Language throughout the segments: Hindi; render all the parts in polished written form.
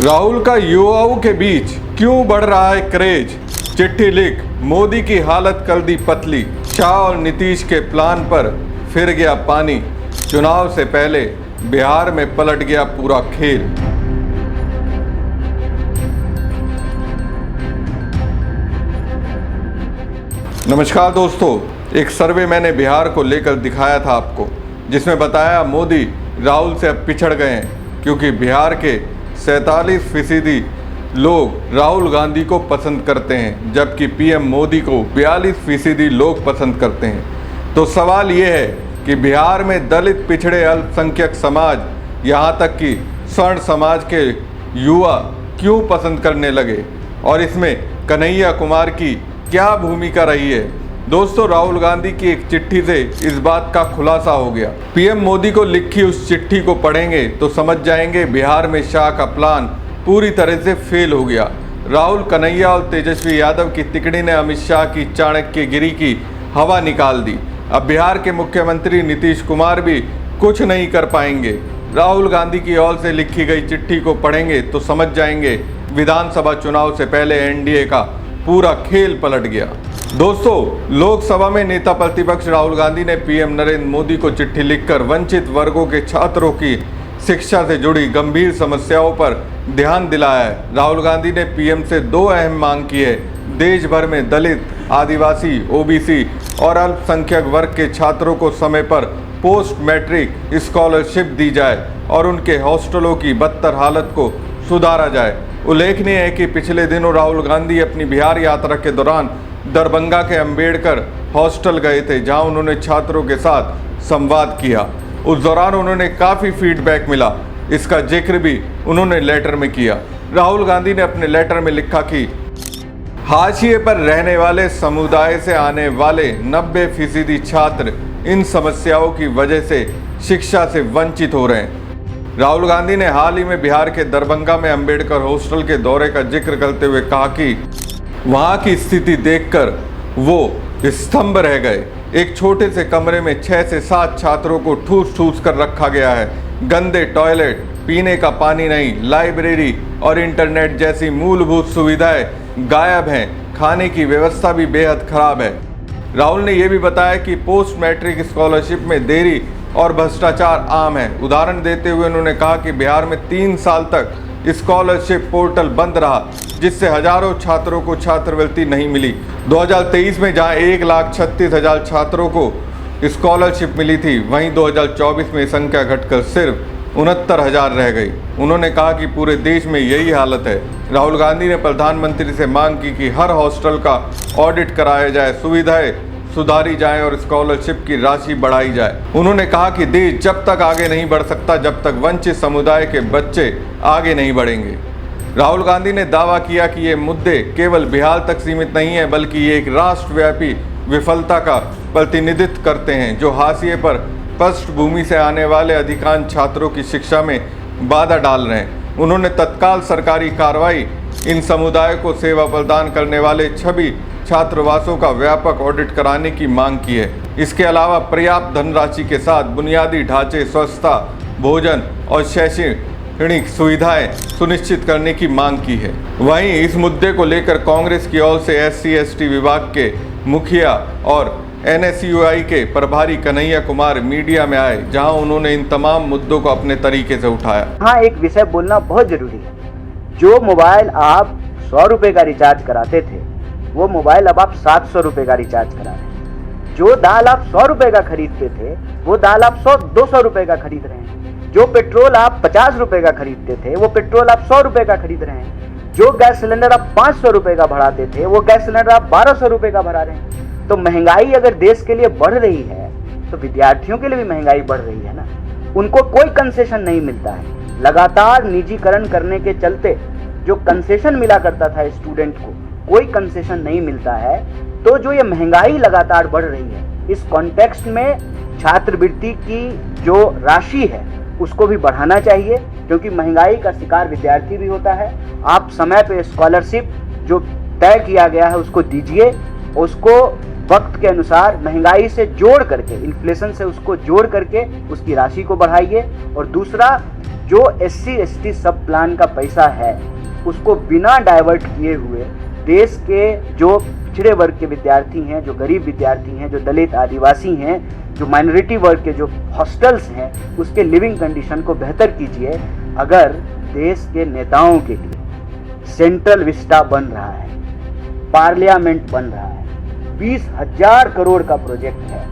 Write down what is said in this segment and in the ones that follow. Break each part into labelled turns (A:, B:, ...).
A: राहुल का युवाओं के बीच क्यों बढ़ रहा है क्रेज? चिट्ठी लिख मोदी की हालत कर दी पतली। शाह और नीतीश के प्लान पर फिर गया पानी। चुनाव से पहले बिहार में पलट गया पूरा खेल। नमस्कार दोस्तों, एक सर्वे मैंने बिहार को लेकर दिखाया था आपको, जिसमें बताया मोदी राहुल से अब पिछड़ गए हैं क्योंकि बिहार के 47% लोग राहुल गांधी को पसंद करते हैं, जबकि पीएम मोदी को 42% लोग पसंद करते हैं। तो सवाल ये है कि बिहार में दलित, पिछड़े, अल्पसंख्यक समाज, यहाँ तक कि स्वर्ण समाज के युवा क्यों पसंद करने लगे और इसमें कन्हैया कुमार की क्या भूमिका रही है? दोस्तों, राहुल गांधी की एक चिट्ठी से इस बात का खुलासा हो गया। पीएम मोदी को लिखी उस चिट्ठी को पढ़ेंगे तो समझ जाएंगे बिहार में शाह का प्लान पूरी तरह से फेल हो गया। राहुल, कन्हैया और तेजस्वी यादव की तिकड़ी ने अमित शाह की चाणक्यगिरी की हवा निकाल दी। अब बिहार के मुख्यमंत्री नीतीश कुमार भी कुछ नहीं कर पाएंगे। राहुल गांधी की ओर से लिखी गई चिट्ठी को पढ़ेंगे तो समझ जाएंगे विधानसभा चुनाव से पहले एनडीए का पूरा खेल पलट गया। दोस्तों, लोकसभा में नेता प्रतिपक्ष राहुल गांधी ने पीएम नरेंद्र मोदी को चिट्ठी लिखकर वंचित वर्गों के छात्रों की शिक्षा से जुड़ी गंभीर समस्याओं पर ध्यान दिलाया है। राहुल गांधी ने पीएम से 2 अहम मांग की है। देश भर में दलित, आदिवासी, ओबीसी और अल्पसंख्यक वर्ग के छात्रों को समय पर पोस्ट मैट्रिक स्कॉलरशिप दी जाए और उनके हॉस्टलों की बदतर हालत को सुधारा जाए। उल्लेखनीय है कि पिछले दिनों राहुल गांधी अपनी बिहार यात्रा के दौरान दरभंगा के अंबेडकर हॉस्टल गए थे, जहां उन्होंने छात्रों के साथ संवाद किया। उस दौरान उन्होंने काफ़ी फीडबैक मिला। इसका जिक्र भी उन्होंने लेटर में किया। राहुल गांधी ने अपने लेटर में लिखा कि हाशिए पर रहने वाले समुदाय से आने वाले 90% छात्र इन समस्याओं की वजह से शिक्षा से वंचित हो रहे हैं। राहुल गांधी ने हाल ही में बिहार के दरभंगा में अंबेडकर हॉस्टल के दौरे का जिक्र करते हुए कहा कि वहां की स्थिति देखकर वो स्तंभ रह गए। एक छोटे से कमरे में 6 से 7 छात्रों को ठूस ठूस कर रखा गया है। गंदे टॉयलेट, पीने का पानी नहीं, लाइब्रेरी और इंटरनेट जैसी मूलभूत सुविधाएं गायब हैं। खाने की व्यवस्था भी बेहद खराब है। राहुल ने यह भी बताया कि पोस्ट मैट्रिक स्कॉलरशिप में देरी और भ्रष्टाचार आम है। उदाहरण देते हुए उन्होंने कहा कि बिहार में 3 साल तक स्कॉलरशिप पोर्टल बंद रहा, जिससे हजारों छात्रों को छात्रवृत्ति नहीं मिली। 2023 में जहां 1,36,000 छात्रों को स्कॉलरशिप मिली थी, वहीं 2024 में संख्या घटकर सिर्फ 69,000 रह गई। उन्होंने कहा कि पूरे देश में यही हालत है। राहुल गांधी ने प्रधानमंत्री से मांग की कि हर हॉस्टल का ऑडिट कराया जाए, सुविधाएं सुधारी जाए और स्कॉलरशिप की राशि बढ़ाई जाए। उन्होंने कहा कि देश जब तक आगे नहीं बढ़ सकता जब तक वंचित समुदाय के बच्चे आगे नहीं बढ़ेंगे। राहुल गांधी ने दावा किया कि ये मुद्दे केवल बिहार तक सीमित नहीं है, बल्कि ये एक राष्ट्रव्यापी विफलता का प्रतिनिधित्व करते हैं, जो हाशिए पर पृष्ठभूमि से आने वाले अधिकांश छात्रों की शिक्षा में बाधा डाल रहे हैं। उन्होंने तत्काल सरकारी कार्रवाई, इन समुदायों को सेवा प्रदान करने वाले सभी छात्रावासों का व्यापक ऑडिट कराने की मांग की है। इसके अलावा पर्याप्त धनराशि के साथ बुनियादी ढांचे, स्वच्छता, भोजन और शैक्षणिक सुविधाएं सुनिश्चित करने की मांग की है। वहीं इस मुद्दे को लेकर कांग्रेस की ओर से SC/ST विभाग के मुखिया और NSUI के प्रभारी कन्हैया कुमार मीडिया में आए, जहां उन्होंने इन तमाम मुद्दों को अपने तरीके से उठाया।
B: हाँ, एक विषय बोलना बहुत जरूरी है। जो मोबाइल आप 100 रुपए का रिचार्ज कराते थे, वो मोबाइल अब आप 700 रुपए का रिचार्ज करा रहे हैं। जो दाल आप 100 रुपए का खरीदते थे, वो दाल आप 200 रुपए का खरीद रहे हैं। जो पेट्रोल आप 50 रुपए का खरीदते थे, वो पेट्रोल आप 100 रुपए का खरीद रहे हैं। जो गैस सिलेंडर आप 500 रुपए का भराते थे, वो गैस सिलेंडर आप 1200 रुपए का भरा रहे हैं। तो महंगाई अगर देश के लिए बढ़ रही है, तो विद्यार्थियों के लिए भी महंगाई बढ़ रही है ना। उनको कोई कंसेशन नहीं मिलता है। लगातार निजीकरण करने के चलते जो कंसेशन मिला करता था स्टूडेंट को, कोई कंसेशन नहीं मिलता है। तो जो ये महंगाई लगातार बढ़ रही है, इस कॉन्टेक्स्ट में छात्रवृत्ति की जो राशि है उसको भी बढ़ाना चाहिए, क्योंकि महंगाई का शिकार विद्यार्थी भी होता है। आप समय पे स्कॉलरशिप जो तय किया गया है उसको दीजिए, उसको वक्त के अनुसार महंगाई से जोड़ करके, इन्फ्लेशन से उसको जोड़ करके उसकी राशि को बढ़ाइए। और दूसरा, जो SC ST सब प्लान का पैसा है उसको बिना डाइवर्ट किए हुए देश के जो पिछड़े वर्ग के विद्यार्थी हैं, जो गरीब विद्यार्थी हैं, जो दलित आदिवासी हैं, जो माइनॉरिटी वर्ग के जो हॉस्टल्स हैं, उसके लिविंग कंडीशन को बेहतर कीजिए। अगर देश के नेताओं के लिए सेंट्रल विस्टा बन रहा है, पार्लियामेंट बन रहा है, 20,000 करोड़ का प्रोजेक्ट है,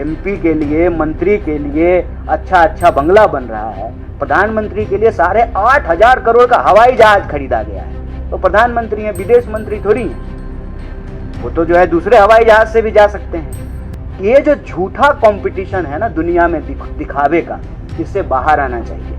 B: MP के लिए, मंत्री के लिए अच्छा बंगला बन रहा है, प्रधानमंत्री के लिए 8,500 करोड़ का हवाई जहाज खरीदा गया है। तो प्रधानमंत्री हैं, विदेश मंत्री थोड़ी हैं, वो तो जो है दूसरे हवाई जहाज से भी जा सकते हैं। ये जो झूठा कंपटीशन है ना दुनिया में दिखावे का, इससे बाहर आना चाहिए।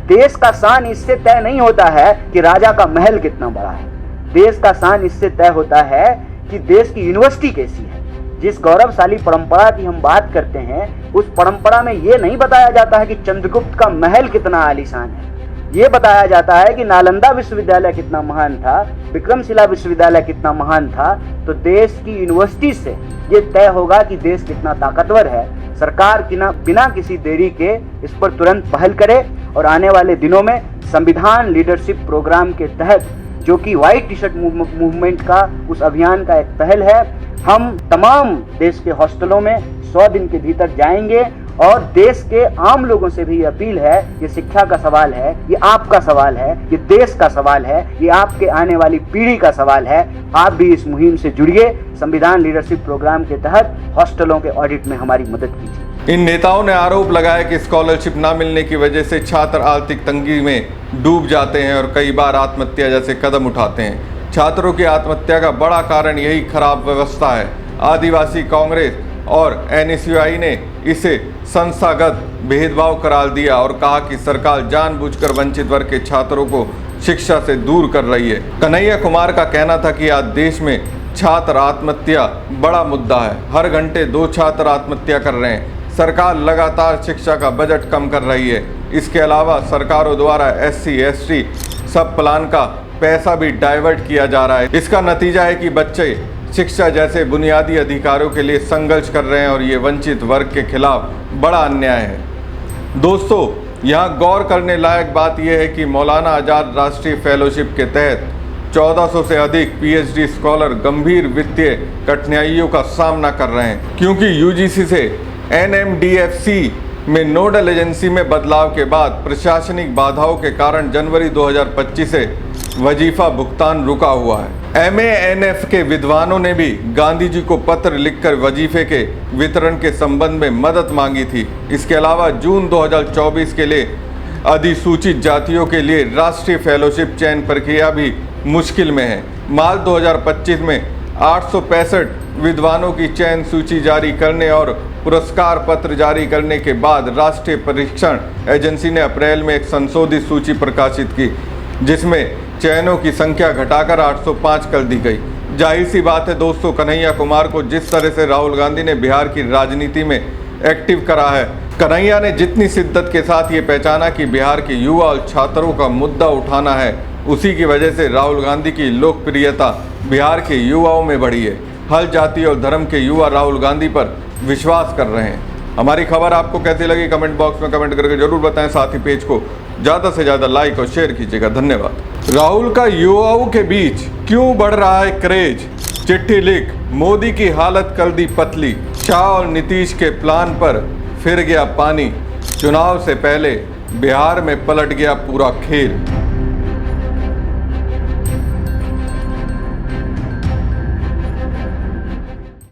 B: देश का शान इससे तय नहीं होता है कि राजा का महल कितना बड़ा है, देश का शान इससे तय होता है कि देश की यूनिवर्सिटी कैसी है। जिस गौरवशाली परंपरा की हम बात करते हैं, उस परंपरा में ये नहीं बताया जाता है कि चंद्रगुप्त का महल कितना आलीशान है, ये बताया जाता है कि नालंदा विश्वविद्यालय कितना महान था, विक्रमशिला विश्वविद्यालय कितना महान था। तो देश की यूनिवर्सिटी से ये तय होगा कि देश कितना ताकतवर है। सरकार बिना किसी देरी के इस पर तुरंत पहल करे और आने वाले दिनों में संविधान लीडरशिप प्रोग्राम के तहत, जो कि व्हाइट टी शर्ट मूवमेंट का उस अभियान का एक पहल है, हम तमाम देश के हॉस्टलों में 100 दिन के भीतर जाएंगे और देश के आम लोगों से भी अपील है, ये शिक्षा का सवाल है, ये आपका सवाल है, ये देश का सवाल है, ये आपके आने वाली पीढ़ी का सवाल है। आप भी इस मुहिम से जुड़िए, संविधान लीडरशिप प्रोग्राम के तहत हॉस्टलों के ऑडिट में हमारी मदद कीजिए।
A: इन नेताओं ने आरोप लगाया कि स्कॉलरशिप न मिलने की वजह से छात्र आर्थिक तंगी में डूब जाते हैं और कई बार आत्महत्या जैसे कदम उठाते हैं। छात्रों की आत्महत्या का बड़ा कारण यही खराब व्यवस्था है। आदिवासी कांग्रेस और NSUI ने इसे संस्थागत भेदभाव करार दिया और कहा कि सरकार जानबूझकर वंचित वर्ग के छात्रों को शिक्षा से दूर कर रही है। कन्हैया कुमार का कहना था कि आज देश में छात्र आत्महत्या बड़ा मुद्दा है, हर घंटे 2 छात्र आत्महत्या कर रहे हैं। सरकार लगातार शिक्षा का बजट कम कर रही है। इसके अलावा सरकारों द्वारा SC ST सब प्लान का पैसा भी डाइवर्ट किया जा रहा है। इसका नतीजा है कि बच्चे शिक्षा जैसे बुनियादी अधिकारों के लिए संघर्ष कर रहे हैं और ये वंचित वर्ग के खिलाफ बड़ा अन्याय है। दोस्तों, यहाँ गौर करने लायक बात यह है कि मौलाना आज़ाद राष्ट्रीय फेलोशिप के तहत 1400 से अधिक PhD स्कॉलर गंभीर वित्तीय कठिनाइयों का सामना कर रहे हैं, क्योंकि UGC से NMDFC में नोडल एजेंसी में बदलाव के बाद प्रशासनिक बाधाओं के कारण जनवरी 2025 से वजीफा भुगतान रुका हुआ है। MANF के विद्वानों ने भी गांधी जी को पत्र लिखकर वजीफे के वितरण के संबंध में मदद मांगी थी। इसके अलावा जून 2024 के लिए अधिसूचित जातियों के लिए राष्ट्रीय फेलोशिप चयन प्रक्रिया भी मुश्किल में है। मार्च 2025 में 865 विद्वानों की चयन सूची जारी करने और पुरस्कार पत्र जारी करने के बाद राष्ट्रीय परीक्षण एजेंसी ने अप्रैल में एक संशोधित सूची प्रकाशित की, जिसमें चयनों की संख्या घटाकर 805 कर दी गई। जाहिर सी बात है दोस्तों, कन्हैया कुमार को जिस तरह से राहुल गांधी ने बिहार की राजनीति में एक्टिव करा है, कन्हैया ने जितनी शिद्दत के साथ ये पहचाना कि बिहार के युवा और छात्रों का मुद्दा उठाना है, उसी की वजह से राहुल गांधी की लोकप्रियता बिहार के युवाओं में बढ़ी है। हर जाति और धर्म के युवा राहुल गांधी पर विश्वास कर रहे हैं। हमारी खबर आपको कैसी लगी कमेंट बॉक्स में कमेंट करके जरूर बताएं। साथ ही पेज को ज़्यादा से ज़्यादा लाइक और शेयर कीजिएगा। धन्यवाद। राहुल का युवाओं के बीच क्यों बढ़ रहा है क्रेज? चिट्ठी लिख मोदी की हालत कर दी पतली। शाह और नीतीश के प्लान पर फिर गया पानी। चुनाव से पहले बिहार में पलट गया पूरा खेल।